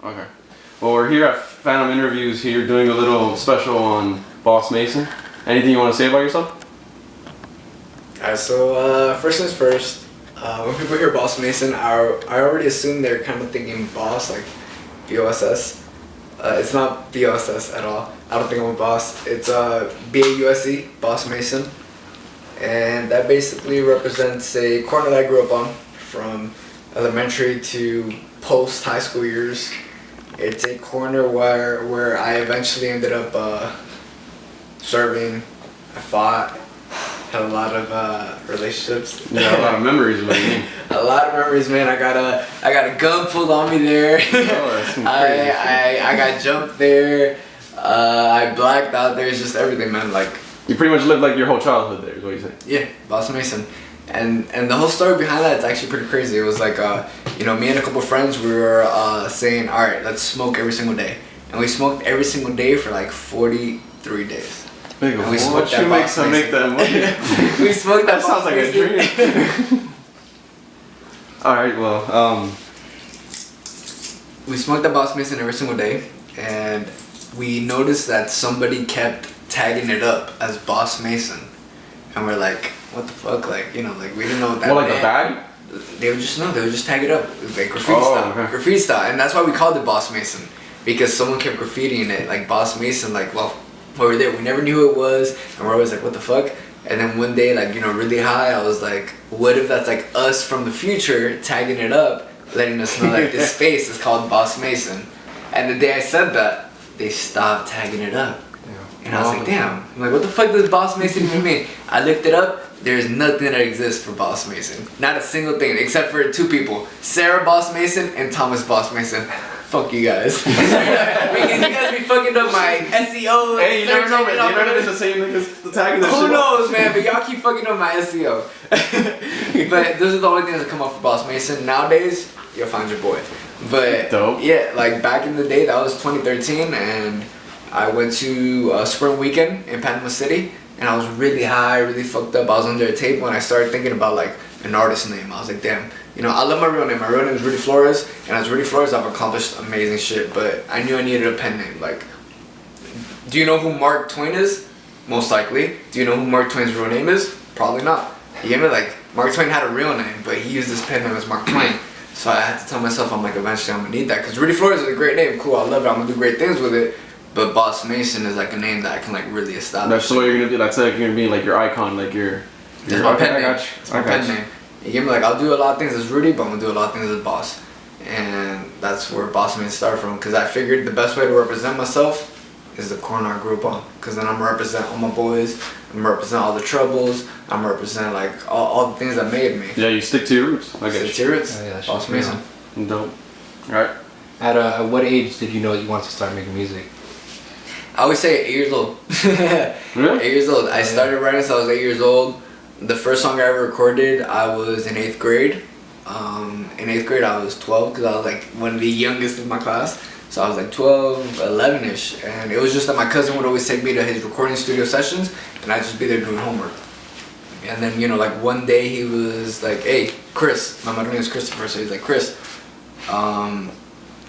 Okay. Well, we're here at Phantom Interviews here doing a little special on Bause Mason. Anything you want to say about yourself? Alright, so first things first, when people hear Bause Mason, I already assume they're kind of thinking boss, like B-O-S-S. It's not B-O-S-S at all. I don't think I'm a boss. It's B-A-U-S-E, Bause Mason. And that basically represents a corner that I grew up on from elementary to post high school years. It's a corner where I eventually ended up serving. I fought, had a lot of relationships. Yeah, a lot of memories, man. A lot of memories, man. I got a gun pulled on me there. Oh, that's I got jumped there. I blacked out there. It's just everything, man. Like, you pretty much lived like your whole childhood there, is what you say. yeah, Bause Mason. And the whole story behind that is actually pretty crazy. It was like, me and a couple friends, we were saying, all right, let's smoke every single day. And we smoked every single day for like 43 days. Big And we what smoked you that make Bause to make Mason. that money? We smoked That that sounds Bause like a Mason. dream. Alright, well, We smoked that Bause Mason every single day, and we noticed that somebody kept tagging it up as Bause Mason. And we're like, what the fuck? Like, we didn't know what that what, like meant. a bag? They would just tag it up, like graffiti Oh, style. okay. Graffiti style. And that's why we called it Bause Mason. Because someone kept graffitiing it, like Bause Mason, like, well, we were there, we never knew who it was, and we're always like, what the fuck? And then one day, like, really high, I was like, what if that's like us from the future tagging it up, letting us know like this space is called Bause Mason. And the day I said that, they stopped tagging it up. And I was like, damn. I'm like, what the fuck does Bause Mason even mean? I looked it up. There's nothing that exists for Bause Mason. Not a single thing, except for two people. Sarah Bause Mason and Thomas Bause Mason. Fuck you guys. Because you guys be fucking up my SEO. Hey, you never know, man. You never know it's the same thing as the tag of this Who shit. knows, man? But y'all keep fucking up my SEO. But those are the only things that come up for Bause Mason. Nowadays, you'll find your boy. But dope. Yeah, like back in the day, that was 2013, and I went to a spring weekend in Panama City, and I was really high, really fucked up. I was under a table, and I started thinking about like an artist name. I was like, damn, I love my real name. My real name is Rudy Flores, and as Rudy Flores, I've accomplished amazing shit. But I knew I needed a pen name. Like, do you know who Mark Twain is? Most likely. Do you know who Mark Twain's real name is? Probably not. You get me? Like, Mark Twain had a real name, but he used his pen name as Mark Twain. So I had to tell myself, I'm like, eventually I'm gonna need that, because Rudy Flores is a great name. Cool, I love it. I'm gonna do great things with it. But Bause Mason is like a name that I can like really establish. That's what you're gonna do. That's like you're gonna be like your icon, like your. It's my pen name. I got you. It's my pen name. You get me? Like, I'll do a lot of things as Rudy, but I'm gonna do a lot of things as Bause. And that's where Bause Mason started from. Because I figured the best way to represent myself is the corner I grew up on. Because then I'm gonna represent all my boys. I'm gonna represent all the troubles. I'm gonna represent like all the things that made me. Yeah, you stick to your roots. I Stick guess. to your roots. Oh, yeah, that Bause shit's Mason. Dope. Alright. At what age did you know you wanted to start making music? I always say 8 years old. Really? 8 years old. I started writing since I was 8 years old. The first song I ever recorded, I was in 8th grade. In 8th grade, I was 12 because I was like one of the youngest in my class. So I was like 12, 11-ish. And it was just that my cousin would always take me to his recording studio sessions, and I'd just be there doing homework. And then, like one day he was like, hey, Chris, my middle name is Christopher, so he's like, Chris,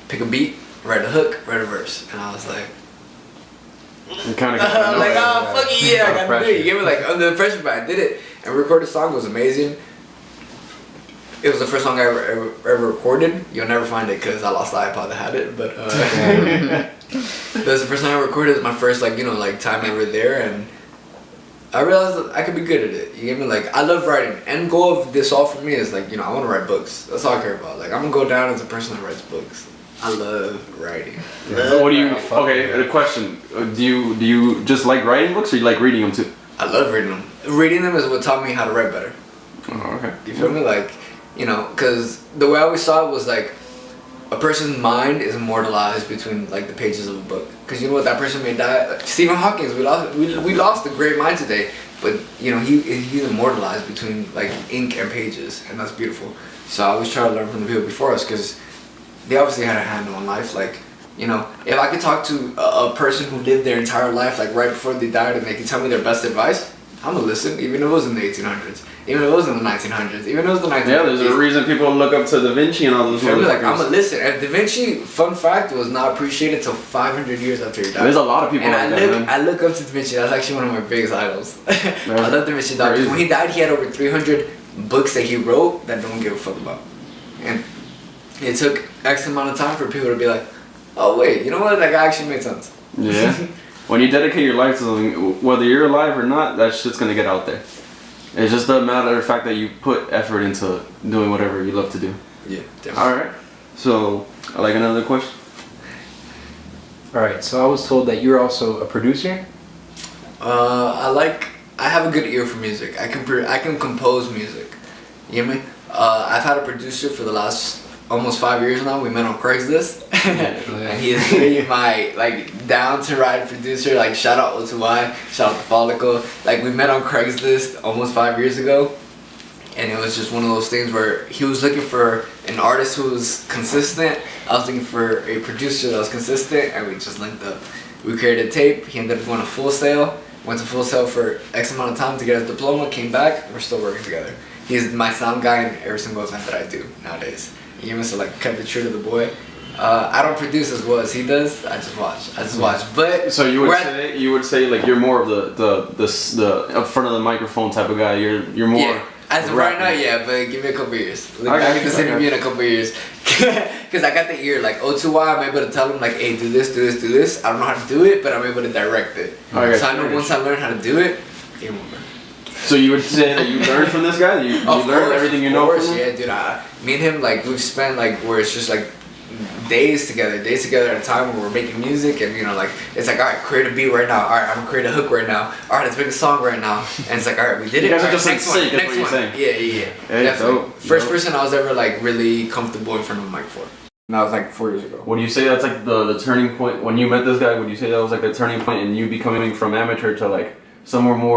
pick a beat, write a hook, write a verse. And I was like, You kind of. I'm like, oh, fuck it, yeah, I gotta do it. You Pressure. get me? Like, under the pressure, but I did it. And recorded the song was amazing. It was the first song I ever recorded. You'll never find it because I lost the iPod that had it. But that was the first time I recorded. It was my first, time ever there. And I realized that I could be good at it. You get me? Like, I love writing. End goal of this all for me is, I want to write books. That's all I care about. Like, I'm going to go down as a person that writes books. I love writing. What do you? Okay, a question. Do you just like writing books, or you like reading them too? I love reading them. Reading them is what taught me how to write better. Oh, okay. You feel me? Like, because the way I always saw it was like a person's mind is immortalized between like the pages of a book. Because you know what, that person may die. Like, Stephen Hawking, we lost a great mind today, but he's immortalized between like ink and pages, and that's beautiful. So I always try to learn from the people before us because they obviously had a handle on life. Like, if I could talk to a person who lived their entire life like right before they died and they could tell me their best advice, I'm gonna listen, even if it was in the 1800s, even if it was in the 1900s, even if it was the 1950s. Yeah, there's a reason people look up to Da Vinci and all those Feel me? Like, I'm motherfuckers. gonna listen. And Da Vinci, fun fact, was not appreciated until 500 years after he died. There's a lot of people And like that, man. I look up to Da Vinci. That's actually one of my biggest idols. I love Da Vinci, dog. 'Cause Crazy. when he died, he had over 300 books that he wrote that no one gave a fuck about. And it took X amount of time for people to be like, oh, wait, you know what? That guy actually made sense. Yeah. When you dedicate your life to something, whether you're alive or not, that shit's gonna get out there. It's just a matter of fact that you put effort into doing whatever you love to do. Yeah, definitely. Alright. So, I like another question. All right. So I was told that you're also a producer. I have a good ear for music. I can compose music. You hear me? I've had a producer for the last almost 5 years now. We met on Craigslist, and he is really my like down to ride producer. Like shout out O2Y, shout out to Follicle. Like we met on Craigslist almost 5 years ago, and it was just one of those things where he was looking for an artist who was consistent. I was looking for a producer that was consistent, and we just linked up. We created a tape. He ended up going to Full Sail. Went to Full Sail for X amount of time to get his diploma. Came back. We're still working together. He's my sound guy in every single event that I do nowadays. He must have like kept it true to the boy. I don't produce as well as he does. I just watch. But So you would say like you're more of the up front of the microphone type of guy. You're more. yeah. As of right now, rapping. yeah, but give me a couple years. I Like, got I get you, this I got interview in a couple years. Because I got the ear. Like, O2Y, I'm able to tell him, like, hey, do this, do this, do this. I don't know how to do it, but I'm able to direct it. I got So I you, know I got once I learn how to do it, game over. So you would say that you learned from this guy? You learned everything you know from him? Yeah, dude. Me and him, like, we've spent, like, where it's just, like, days together at a time where we're making music, and you know, like it's like, all right, create a beat right now. All right, I'm gonna create a hook right now. All right, let's make a song right now. And it's like, all right, we did it. You guys All are right, just in next sync, one, is what you're saying. Yeah. Hey, Definitely. dope, First dope. person I was ever like really comfortable in front of a mic for. And that was like 4 years ago. Would you say that's like the turning point when you met this guy? Would you say that was like the turning point in you becoming from amateur to like somewhere more